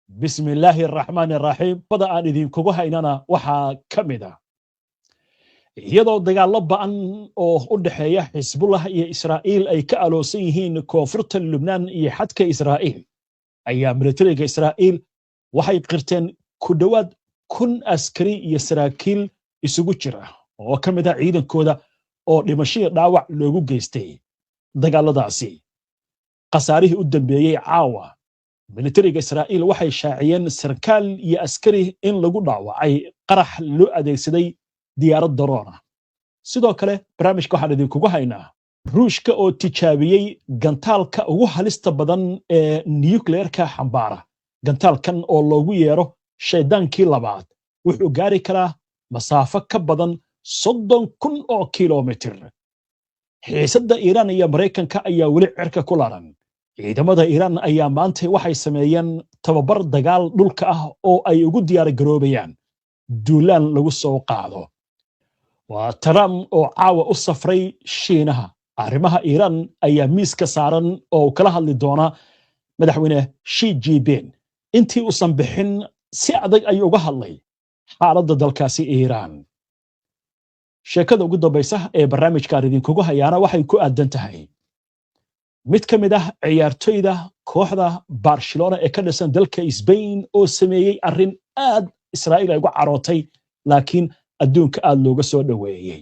بسم الله الرحمن الرحيم بدا aan idinkugu haynana waxaa ka mid ah iyadoo dagaalo ba'an oo u dhaxeeya Xisbullah iyo Israa'iil ay ka aloosan yihiin koonfurta Lubnaan iyo xadka Israa'iil ayaa militariga Israa'iil waxay qirteen ku dhawaad 1,000 askari iyo saraakiil isugu jira oo ka mid ah ciidankooda oo dhimasho dhaawac loogu geystay dagaaladaasi qasaarihii u dambeeyay caawa militariga Israa'iil waxay shaaciyeen sarkaal iyo askari in lagu dhaawacay qarax loo adeegsaday diyaarad daroon ah sidoo kale barnaamijka waxaan idinkugu haynaa ruushka oo tijaabiyey gantaalka ugu halista badan ee nuclearka xambaara gantaalkan oo loogu yeero shaydaankii labaad wuxuu gaari karaa masaafo ka badan 30,000 oo kiiloomitir xiisadda Iiraan iyo Mareykanka ayaa weli cirka ku laaran ciidamada Iiraan ayaa maanta waxay sameeyeen tababar dagaal dhulka ah oo ay ugu diyaar garoobayaan duulaan lagu soo qaado waa Trump oo caawa u safray Shiinaha arrimaha Iiraan ayaa miiska saaran oo kala hadli doona madaxweyne Xi Jinping intii uu san bixin si adag ay uga hadlay xaaladda dalkaasi Iiraan sheekada ugu dambaysa ee barnaamijka idinkugu hayaana waxay ku aadan tahay mid ka mid ah ciyaartoyda kooxda Barcelona ee ka dhisan dalka Spain oo sameeyay arrin aad Israa'iil ay uga carootay laakiin adduunka aad looga soo dhaweeyay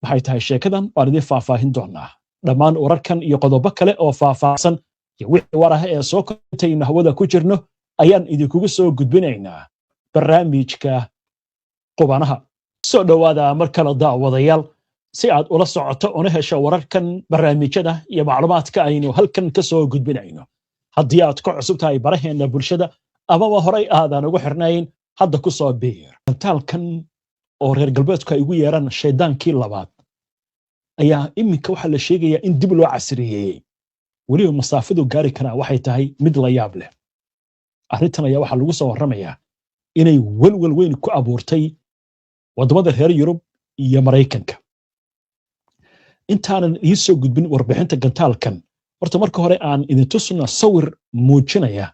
waxay tahay sheekadan waan idin faahfaahin doonaa dhammaan wararkan iyo qodobo kale oo faahfaahsan iyo wixii war ah ee soo kontayna hawada ku jirno ayaan idinkugu soo gudbinaynaa barnaamijka qubanaha soo dhawaada mar kale daawadayaal si aad ula socoto una hesho wararkan barnaamijyada iyo macluumaadka aynu halkan ka soo gudbinayno haddii aad ku cusub tahay baraheena bulshada amaba horay aadan ugu xirnayn hadda ku soo biir gantaalkan oo reer galbeedku ay ugu yeeraan shaydaankii labaad ayaa iminka waxaa la sheegayaa in dib loo casriyeeyey weliba masaafadu gaari karaa waxay tahay mid la yaab leh arrintan ayaa waxaa lagu soo warramayaa inay walwal weyn ku abuurtay waddamada reer Yurub iyo Mareykanka intaanan ii soo gudbin warbixinta gantaalkan horta marka hore aan idin tusno sawir muujinaya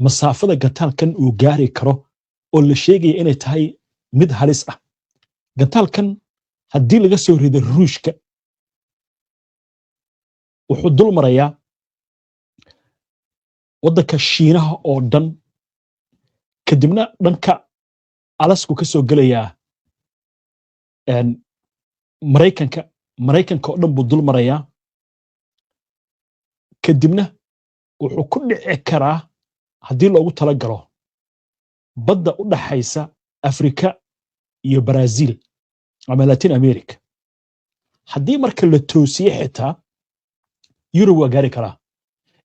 masaafada gantaalkan uu gaari karo oo la sheegay inay tahay mid halis ah gantaalkan haddii laga soo rido ruushka wuxuu dul marayaa waddanka Shiinaha oo dhan kadibna dhanka Alasku ka soo gelayaa Mareykanka oo dhan buu dul marayaa kadibna wuxuu ku dhici karaa haddii loogu tala galo badda u dhaxaysa Afrika iyo Brazil ama Latin America haddii marka la toosiyo xitaa Yurub waa gaari karaa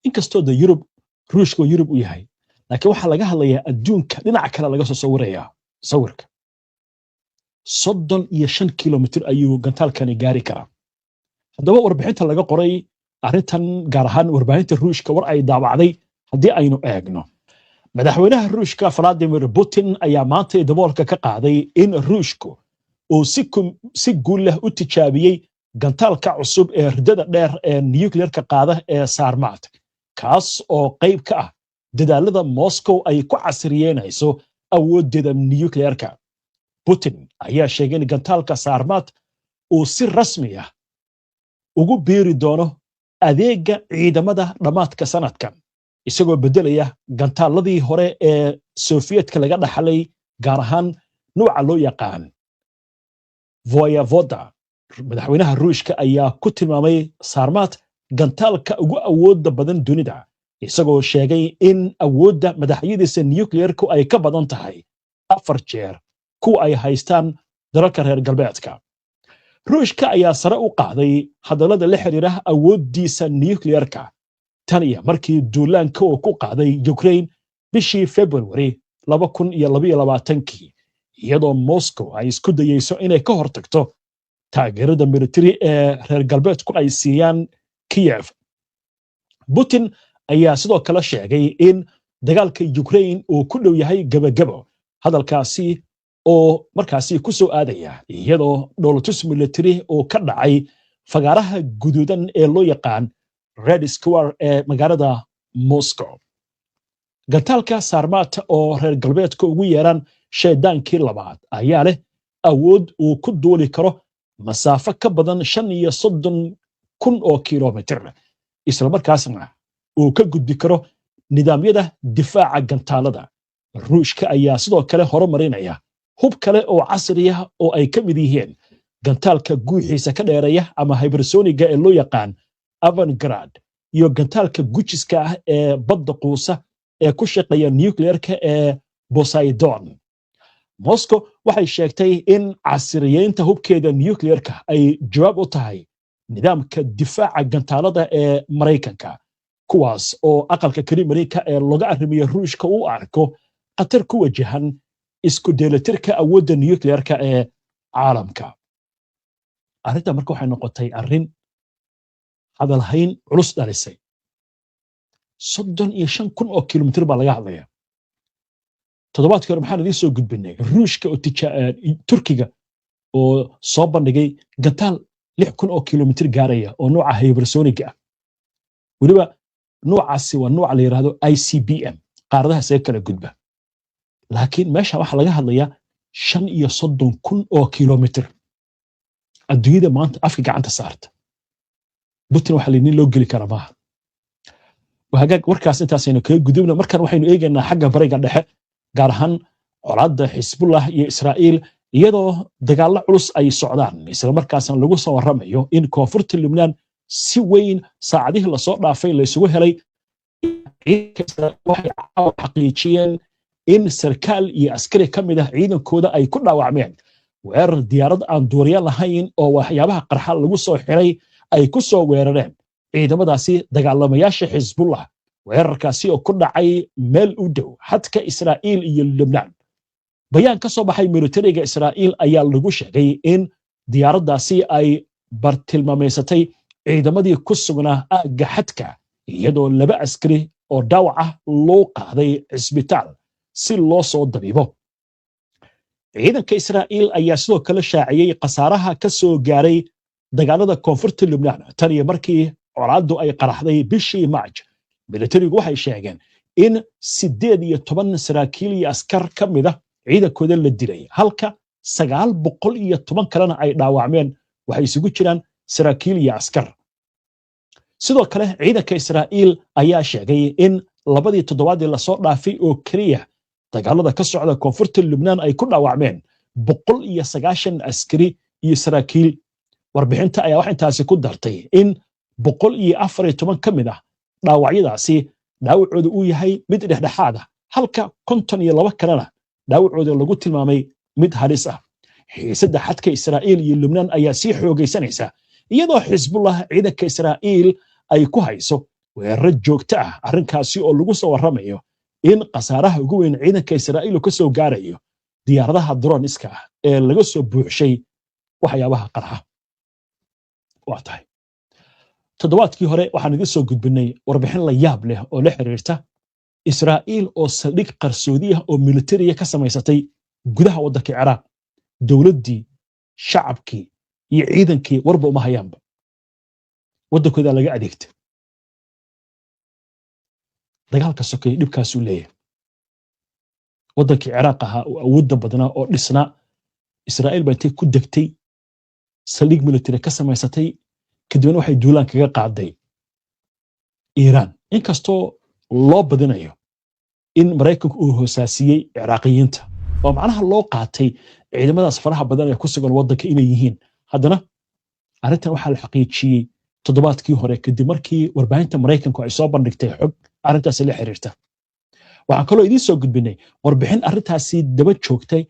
inkastoo da Yurub ruushka Yurub u yahay laakiin waxaa laga hadlayaa adduunka dhinaca kale laga soo sawirayaa sawirka 35 kiiloomitir ayuu gantaalkani gaari karaa haddaba warbixinta laga qoray arrintan gaar ahaan warbaahinta ruushka war ay daabacday haddii aynu eegno madaxweynaha ruushka Vladimir Putin ayaa maanta daboolka ka qaaday in ruushku uu si guul leh u tijaabiyey gantaalka cusub ee ridada dheer ee nuclearka qaada ee Sarmat kaas oo qayb ka ah dadaalada Moscow ay ku casriyeynayso awoodeeda nuclearka Putin ayaa sheegay in gantaalka Sarmat uu si rasmi ah ugu biiri doono adeega ciidamada dhamaadka sanadkan isagoo bedelaya gantaaladii hore ee Soviyetka laga dhaxlay gaar ahaan nooca loo yaqaan Voyevoda madaxweynaha ruushka ayaa ku tilmaamay Sarmat gantaalka ugu awoodda badan dunida isagoo sheegay in awoodda madaxyadiisa nuclearku ay ka badan tahay 4 jeer kuwa ay haystaan dalalka reer galbeedka ruushka ayaa sare u qaaday hadallada la xiriira awooddiisa nuclearka tan iyo markii duulaanka uu ku qaaday Ukraine bishii February 2022 iyadoo Moscow ay isku dayayso inay ka hortagto taageerada military ee reer galbeedku ay siiyaan Kiev Putin ayaa sidoo kale sheegay in dagaalka Ukraine uu ku dhow yahay gabagabo hadalkaasi oo markaasi ku soo aadaya iyadoo dowlatus military oo ka dhacay fagaaraha guduudan ee loo yaqaan Red Square ee magaalada Moscow gantaalka Sarmat oo reer galbeedka ugu yeeraan sheedaankii labaad ayaa leh awood uu ku duuli karo masaafo ka badan 35,000 oo kiiloomitir isla markaasna uu ka gudbi karo nidaamyada difaaca gantaalada. Ruushka ayaa sidoo kale horumarinaya hub kale oo casri ah oo ay ka mid yihiin gantaalka guuxiisa ka dheereeya ama hypersoniga ee loo yaqaan Avangard iyo gantaalka gujiska ah ee badda quusa ee ku shaqeeya nuclearka ee Poseidon. Moscow waxay sheegtay in casriyeynta hubkeeda nuclearka ay jawaab u tahay nidaamka difaaca gantaalada ee Mareykanka, kuwaas oo aqalka Kremlinka ee looga arrimiyo Ruushka u arko khatar ku wajahan isku dheelitirka awoodda nuclearka ee caalamka. Arrinta marka waxay noqotay arrin hadalhayn culus dhalisay. 35,000 oo kiiloomitir baa laga hadlaya. Toddobaadkii hore maxaan idiin soo gudbinay Ruushka oo Turkiga oo soo bandhigay gantaal 6,000 oo kiiloomitir gaaraya oo nooca hypersonic ah. weliba noocaasi waa nooca la yiraahdo ICBM qaaradaha see kala gudba. laakiin meesha waxa laga hadlayaa 35,000 oo kiiloomitir. adduunyada maanta afka gacanta saarta. Putin waxa leeyahay loo geli kara maaha. وهاجاك warkaas intaasaynu kaga gudubna markan waxaynu eegaynaa xagga bariga dhexe gaar ahaan colaadda Xisbullah iyo Israa'iil iyadoo dagaalo culus ay socdaan isla markaasna lagu soo waramayo in koonfurta Lebanon si weyn saacadihii la soo dhaafay la isugu helay waxay xaqiijiyeen in sarkaal iyo askari ka mid ah ciidankooda ay ku dhaawacmeen weerar diyaarad aan duuriye lahayn oo waxyaabaha qarxa lagu soo xiray ay ku soo weerareen ciidamadaasi dagaalamayaasha Xisbullah. weerarkaasi oo ku dhacay meel u dhow xadka Israa'iil iyo Lebanon. bayaan ka soo baxay militariga Israa'iil ayaa lagu sheegay in diyaaraddaasi ay bartilmaameysatay ciidamadii ku sugnaa aagga xadka iyadoo 2 askari oo dhaawac ah loo qaaday cisbitaal si loo soo dabiibo. ciidanka Israa'iil ayaa sidoo kale shaaciyay khasaaraha ka soo gaaray dagaalada koonfurta Lebanon tan iyo markii colaaddu ay qaraxday bishii March. militarigu waxay sheegeen in 18 saraakiil iyo askar ka mid ah ciidankooda la dilay halka 910 kalena ay dhaawacmeen. waxay isugu jiraan saraakiil iyo askar. sidoo kale ciidanka Israa'iil ayaa sheegay in labadii toddobaadii la soo dhaafay oo kaliya dagaalada ka socda koonfurta Lebanon ay ku dhaawacmeen 190 askari iyo saraakiil. warbixinta ayaa wax intaasi ku dartay in 114 ka mid ah dhaawacyadaasi dhaawacooda uu yahay mid dhexdhexaad ah halka 52 kalena dhaawacooda lagu tilmaamay mid halis ah. xiisadda xadka Israa'iil iyo Lebanon ayaa sii xoogaysanaysa iyadoo Xisbullah ciidanka Israa'iil ay ku hayso weerar joogto ah. arrinkaasi oo lagu soo waramayo in khasaaraha ugu weyn ciidanka Israa'iil ka soo gaarayo diyaaradaha droniska ah ee laga soo buuxshay waxyaabaha qarxa. waa tahay toddobaadkii hore waxaan idin soo gudbinay warbixin la yaab leh oo la xiriirta Israa'iil oo saldhig qarsoodi ah oo militariga ka samaysatay gudaha waddanka Ciraaq. dowladdii, shacabkii iyo ciidankii warba uma hayaanba. waddankooda laga adeegtay. dagaalka sokeeye dhibkaasuu leeyahay. waddankii Ciraaq ahaa oo awoodda badnaa oo dhisnaa Israa'iil baa intay ku degtay saldhig military ka samaysatay kadibna waxay duulaan kaga qaaday Iiraan. inkastoo loo badinayo in Mareykanku uu hoosaasiyey Ciraaqiyiinta oo macnaha loo qaatay ciidamadaas faraha badan ee ku sugan waddanka inay yihiin, haddana arrintan waxaa la xaqiijiyey toddobaadkii hore kadib markii warbaahinta Mareykanku ay soo bandhigtay xog arrintaasi la xiriirta. waxaan kaloo idiin soo gudbinay warbixin arrintaasi daba joogtay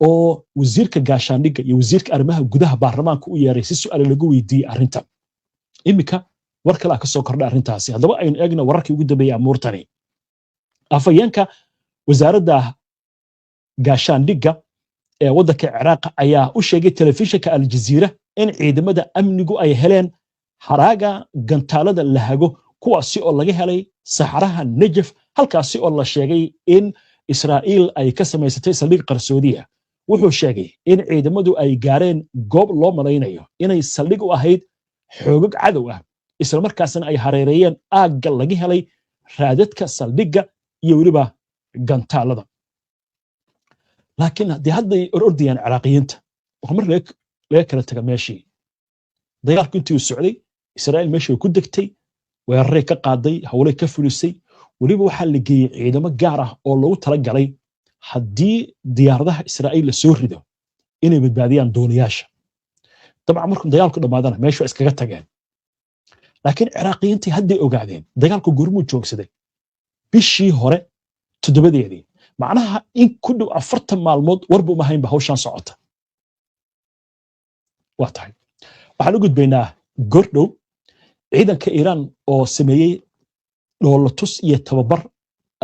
oo wasiirka gaashaandhigga iyo wasiirka arrimaha gudaha baarlamaanka u yeeray si su'aal lagu weydiiyey arrintan. imika war kale ka soo kordhay arrintaasi. haddaba aynu eegno wararkii ugu dambeeyay amuurtani. afayeenka wasaaradda gaashaandhigga ee waddanka Ciraaq ayaa u sheegay telefishinka Al Jazeera in ciidamada amnigu ay heleen haraaga gantaalada la hago kuwaasi oo laga helay saxaraha Najaf, halkaasi oo la sheegay in Israa'iil ay ka samaysatay saldhig qarsoodi ah. wuxuu sheegay in ciidamadu ay gaareen goob loo malaynayo inay saldhig u ahayd xoogag cadow ah isla markaasna ay hareereeyeen aagga laga helay raadadka saldhigga iyo weliba gantaalada laakiin haddii hadday ordayaan ciraaqiyiinta waa mar laga kala taga meeshii dagaalku intii uu socday Israa'iil meeshii ku degtay weeraray ka qaaday hawlay ka fulisay waliba waxaa la geeyay ciidamo gaar ah oo loogu talagalay haddii diyaaradaha Israa'iil la soo rido inay badbaadiyaan dooniyaasha dabcan markuu dagaalku dhamaadana meeshu iskaga tageen laakiin ciraaqiyiintii hadday ogaadeen dagaalku goormuu joogsaday bishii hore 7deedii macnaha in ku dhow 40 maalmood warba uma haynba hawshan socota waa tahay waxaan u gudbaynaa gordhow ciidanka Iiraan oo sameeyay dhoolatus iyo tababar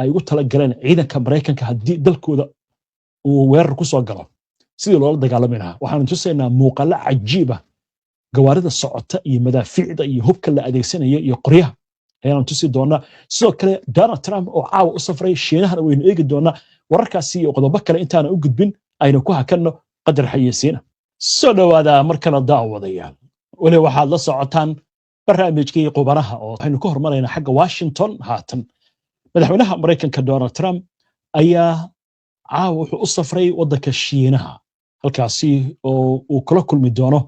ay ugu tala galeen ciidanka Mareykanka haddii dalkooda uu weerar ku soo galo sidii loola dagaalami lahaa waxaan tusaynaa muuqaal cajiib ah gawaarida socota iyo madaafiicda iyo hubka la adeegsanayo iyo qoryaha ayaan tusi doonaa sidoo kale Donald Trump oo caawa u safray Shiinahana waynu eegi doonaa wararkaasi iyo qodobo kale intaan u gudbin aynu ku hakanno qadar xayeysiina soo dhawaada markana daawadayaan wali waxaad la socotaan barnaamijkii qubanaha oo waxaynu ka hormaraynaa xagga Washington haatan madaxweynaha Mareykanka Donald Trump ayaa caawa wuxuu u safray waddanka Shiinaha halkaasi oo uu kula kulmi doono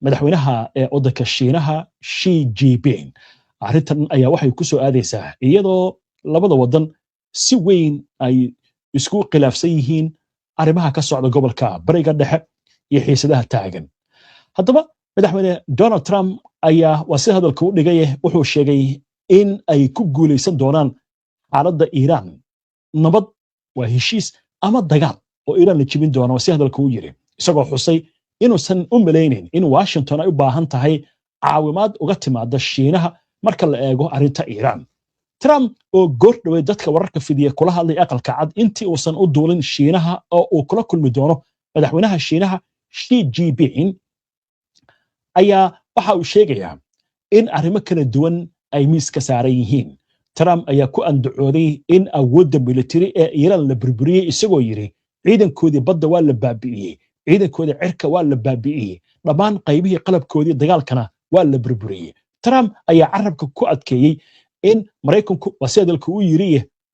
madaxweynaha ee waddanka Shiinaha Xi Jinping arrintan ayaa waxay ku soo aadaysaa iyadoo labada waddan si weyn ay isku khilaafsan yihiin arrimaha ka socda gobolka bariga dhexe iyo xiisadaha taagan haddaba madaxweyne Donald Trump ayaa wasi hadalka u dhigay wuxuu sheegay in ay ku guuleysan doonaan xaaladda Iiraan nabad waa heshiis ama dagaal oo Iiraan la jibin doono wasi hadalka u yiri isagoo xusay inuusan u malaynin in Washington ay u baahan tahay caawimaad uga timaada Shiinaha marka la eego arrinta Iiraan Trump oo goordhaway dadka wararka fidiya kula hadlay aqalka cad intii uusan u duulin Shiinaha oo uu kula kulmi doono madaxweynaha Shiinaha Xi Jinping ayaa waxa uu sheegayaa in arrimo kala duwan ay miiska saaran yihiin Trump ayaa ku andacooday in awoodda military ee Iiraan la burburiyay isagoo yiri ciidankoodii badda waa la baabi'iyay ciidankoodii cirka waa la baabi'iyay dhammaan qaybihii qalabkoodii dagaalkana waa la burburiyay Trump ayaa carabka ku adkeeyay in Mareykanku wasaadalku uu yiri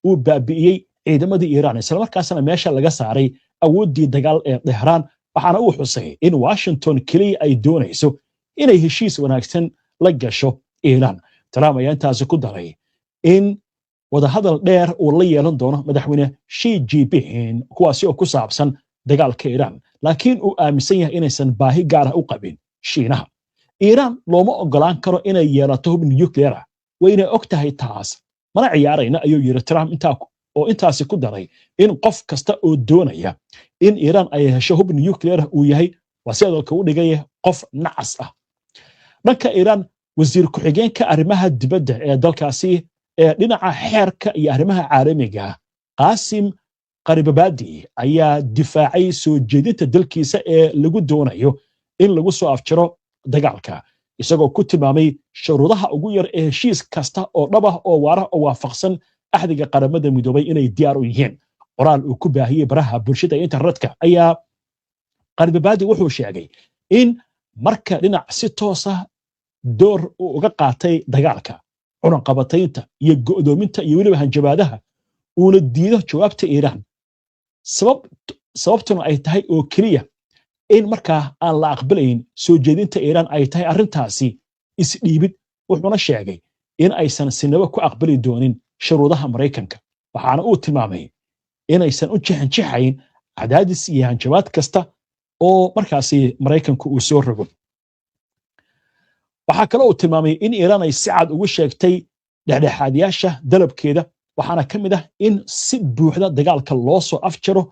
uu baabi'iyay ciidamadii Iiraan isla markaasna meesha laga saaray awooddii dagaal ee Tehran waxaana uu xusay in Washington kaliya ay doonayso inay heshiis wanaagsan la gasho Iiraan Trump ayaa intaas ku daray in wada hadal dheer uu la yeelan doono madaxweyne Xi Jinping kuwaasi oo ku saabsan dagaalka Iiraan laakiin uu aaminsan yahay inaysan baahi gaar ah u qabin Shiinaha Iiraan looma ogolaan karo inay yeelato hub nuclear wayna ogtahay taas mana ciyaarayna ayuu yiri Trump intaasi ku daray in qof kasta oo doonaya in Iiraan ay hesho hub nuclear uu yahay wasaadalka u dhigay qof nacas ah dhanka Iiraan wasiir ku-xigeenka arrimaha dibadda ee dalkaasi ee dhinaca xeerka iyo arrimaha caalamiga Qaasim Qaribabadi ayaa difaacay soo jeedinta dalkiisa ee lagu doonayo in lagu soo afjaro dagaalka isagoo ku tilmaamay shuruudaha ugu yar ee heshiis kasta oo dhab ah oo waara oo waafaqsan axdiga qaramada midoobay inay diyaar u yihiin qoraal uu ku baahiyay baraha bulshada internetka ayaa Qaribabadi wuxuu sheegay in marka dhinac si toos ah door uu uga qaatay dagaalka cunaqabataynta iyo go'doominta iyo weliba hanjabaadaha uuna diido jawaabta Iiraan sababtuna ay tahay oo kaliya in markaa aan la aqbalayn soo jeedinta Iiraan ay tahay arrintaasi isdhiibid wuxuuna sheegay in aysan sinaba ku aqbali doonin shuruudaha Mareykanka waxaana uu tilmaamay inaysan u jixin cadaadis iyo hanjabaad kasta oo markaasi Mareykanku uu soo rogo waxa kale uu tilmaamay in Iiraan ay si cad ugu sheegtay dhexdhexaadiyaasha dalabkeeda waxaana ka mid ah in si buuxda dagaalka loo soo afjaro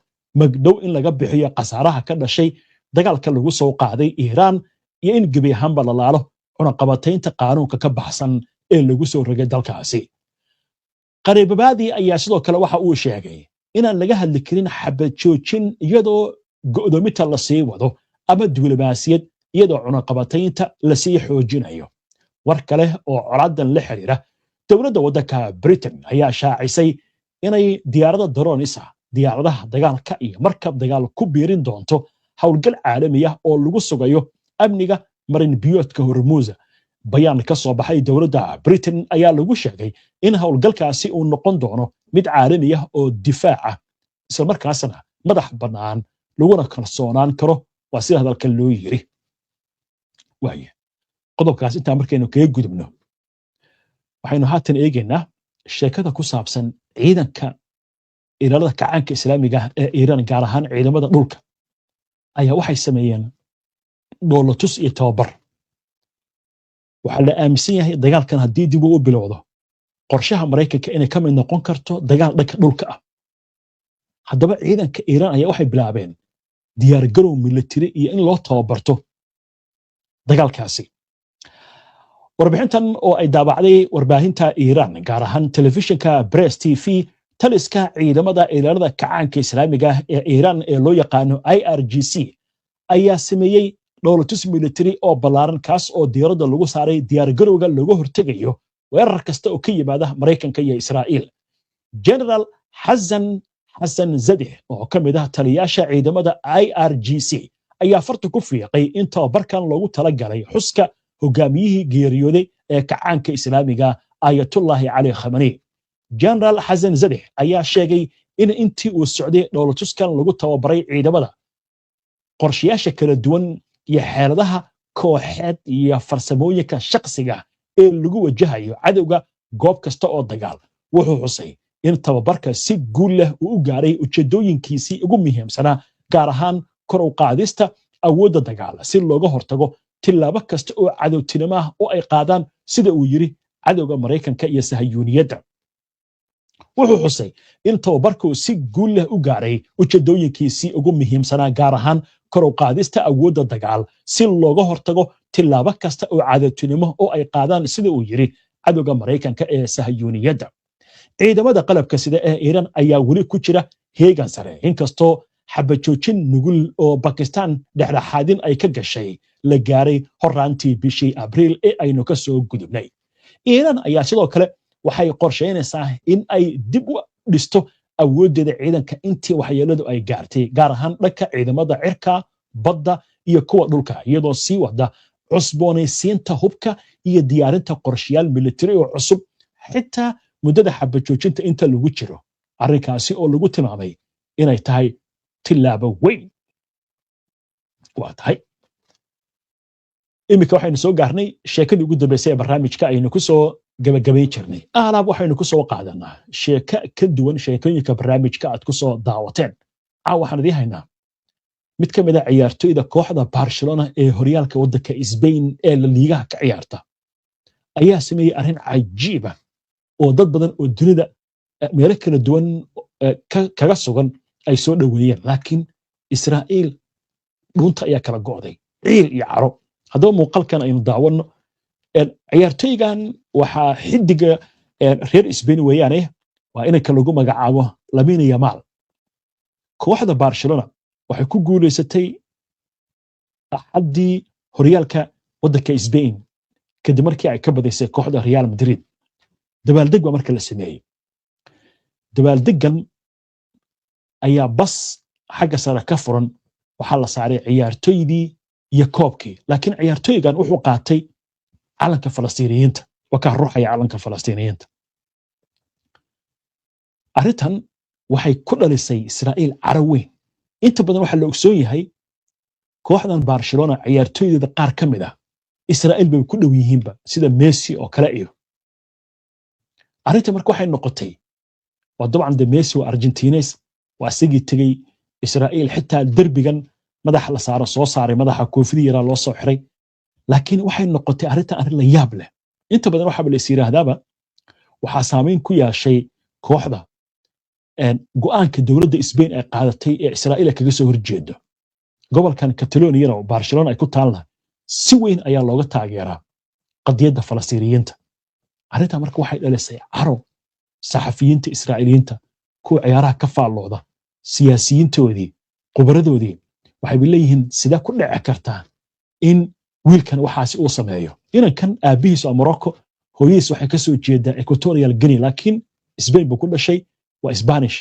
magdhow in laga bixiyo qasaaraha ka dhashay dagaalka lagu soo qaaday Iiraan iyo in gebi ahaanba la laalo cunaqabataynta qaanuunka ka baxsan ee lagu soo rogay dalkaasi Qaribabadi ayaa sidoo kale waxa uu sheegay inaan laga hadli karin xabad joojin iyadoo go'doominta la sii wado ama diblomaasiyad iyadoo cunaqabataynta la sii xoojinayo war kale oo colaadan la xiriira dowladda waddanka Britain ayaa shaacisay inay diyaaradaha dagaalka iyo markab dagaal ku biirin doonto howlgal caalami ah oo lagu sugayo amniga marin biyoodka Hormuz bayaan ka soo baxay dowladda Britain ayaa lagu sheegay in howlgalkaasi uu noqon doono mid caalami ah oo difaac ah isla markaasna madax bannaan laguna kalsoonaan karo waa sida hadalka loo yiri waaye qodobkaas intaa markaynu kaga gudubno waxaynu haatan eegaynaa sheekada ku saabsan ciidanka ilaalada kacaanka islaamiga ah ee Iiraan gaar ahaan ciidamada dhulka ayaa waxay sameeyeen dhoolatus iyo tababar waxaa la aaminsan yahay dagaalkan haddii dib uu u bilowdo qorshaha Mareykanka inay ka mid noqon karto dagaal dhanka dhulka ah haddaba ciidanka Iiraan ayaa waxay bilaabeen diyaar garow military iyo in loo tababarto dagaalkaasi warbixintan oo ay daabacday warbaahinta Iiraan gaar ahaan telefishinka Press TV taliska ciidamada ilaalada kacaanka islaamiga ah ee Iiraan ee loo yaqaano IRGC ayaa sameeyay dhoolatus military oo ballaaran kaas oo diiradda lagu saaray diyaar garowga lagu hortegayo weerar kasta oo ka yimaada Mareykanka iyo Israa'iil General Hassan Zadeh oo ka mid ah taliyaasha ciidamada IRGC ayaa farta ku fiiqay in tababarkan loogu talagalay xuska hogaamiyihii geeriyooday ee kacaanka islaamiga Ayatollah Ali Khamenei General Hassan Zadeh ayaa sheegay in intii uu socday dhoolatuskan lagu tababaray ciidamada qorshayaasha kala duwan iyo xeeladaha kooxeed iyo farsamooyinka shaqsiga ee lagu wajahayo cadowga goob kasta oo dagaal wuxuu xusay in tababarka si guul leh uu u gaaray ujeedooyinkiisii ugu muhiimsanaa gaar ahaan kor u qaadista awoodda dagaal si looga hortago tilaabo kasta oo cadowtinimo ah oo ay qaadaan sida uu yiri cadowga Mareykanka iyo Sahayuuniyadda wuxuu xusay in tababarku si guul leh u gaaray ujeedooyinkiisii ugu muhiimsanaa gaar ahaan kor u qaadista awoodda dagaal si looga hortago tilaabo kasta oo cadowtinimo oo ay qaadaan sida uu yiri cadowga Mareykanka ee Sahayuuniyadda ciidamada qalabka sida ee Iiraan ayaa weli ku jira heegan sare inkastoo xabajoojin nugul oo Pakistan dhexdhexaadin ay ka gashay la gaaray horaantii bishii Abriil ee aynu ka soo gudubnay Iiraan ayaa sidoo kale waxay qorsheynaysaa in ay dib u dhisto awoodeeda ciidanka intii waxyeeladu ay gaartay gaar ahaan dhanka ciidamada cirka badda iyo kuwa dhulka iyadoo sii wada cusboonaysiinta hubka iyo diyaarinta qorshayaal military oo cusub xitaa muddada xabajoojinta inta lagu jiro arrinkaasi oo lagu tilmaamay inay tahay tilaabo weyn waa tahay imika waxaynu soo gaarnay sheekadii ugu dambeysay ee barnaamijka aynu ku soo gabagabay jirnay alaab waxaynu ku soo qaadanaa sheeko ka duwan sheekooyinka barnaamijka aad ku soo daawateen waxaan idin haynaa mid ka mid ah ciyaartoyda kooxda Barcelona ee horyaalka waddanka Spain ee La Liga ka ciyaarta ayaa sameeyay arrin cajiib ah oo dad badan oo dunida meelo kala duwan kaga sugan ay soo dhaweeyeen laakiin Israa'iil dhunta ayaa kala go'day ciil iyo caro haddaba muuqaalkan aynu daawano ciyaartoygan waxaa xidiga reer Spain weeyaane waa inanka lagu magacaabo Lamine Yamal kooxda Barcelona waxay ku guuleysatay axadii horyaalka waddanka Spain kadib markii ay ka badisay kooxda Real Madrid dabaaldeg baa marka la sameeyay dabaaldegan ayaa bas xagga sare ka furan waxaa la saaray ciyaartoydii iyo koobkii laakiin ciyaartoygan wuxuu qaatay calanka Falastiiniyiinta waxa ruuxaya calanka Falastiiniyiinta arrintan waxay ku dhalisay Israa'iil caro weyn inta badan waxa la ogsoon yahay kooxdan Barcelona ciyaartoydeeda qaar ka mid ah Israa'iil bay ku dhow yihiinba sida Messi oo kale iyo arrinta marka waxay noqotay waa dabcan de Messi waa Argentines waa sigii tagay Israa'iil xitaa derbigan madax la saaro soo saaray madaxa koofida yara loo soo xiray laakiin waxay noqotay arrin la yaab leh inta badan waxa la isiraahdaaba waxa saameyn ku yeeshay kooxda go'aanka dawladda Spain ay qaadatay ee Israa'iil kaga soo horjeedo gobolkan Catalonia oo Barcelona ay ku taalna si weyn ayaa looga taageeraa qadiyadda Falastiiniyiinta arrinta marka waxay dhalisay caro saxafiyiinta Israa'iiliyiinta kuwa ciyaaraha ka faallooda siyaasiyiintoodii khubaradoodii waxay leeyihiin sida ku dhici kartaa in wiilkan waxaasi uu sameeyo inankan aabihiis oo Morocco hooyadiis waxay ka soo jeedaa Equatorial Guinea laakiin Spain buu ku dhashay waa Spanish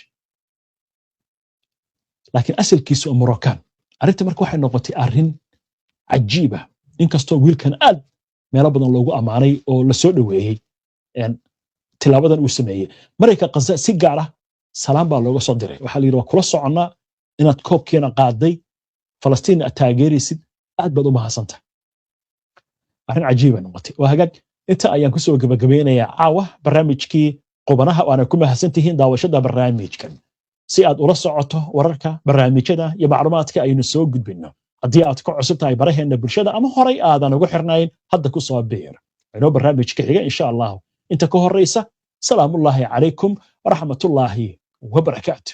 laakiin asalkiisu waa Moroccan arrinta marka waxay noqotay arrin cajiib ah inkastoo wiilkan aad meelo badan loogu ammaanay oo la soo dhoweeyey tilaabadan uu sameeyey marayka qaza si gaar ah salaam baa looga soo diray waxaa la yidhi waa kula soconnaa inaad koobkeena qaaday falastiin aad taageeraysid aad baad u mahadsantahay arrin cajiiba noqotay waa hagaag inta ayaan kusoo gabagabeynayaa caawa barnaamijkii qubanaha waana ku mahadsantihiin daawashada barnaamijkan si aad ula socoto wararka barnaamijyada iyo macluumaadka aynu soo gudbinno haddii aad ka cusub tahay baraheena bulshada ama horay aadan ugu xirnayn hadda ku soo biir inoo barnaamijka xiga insha allah inta ka horeysa salaamullaahi calaykum waraxmatullaahi wabarakaatu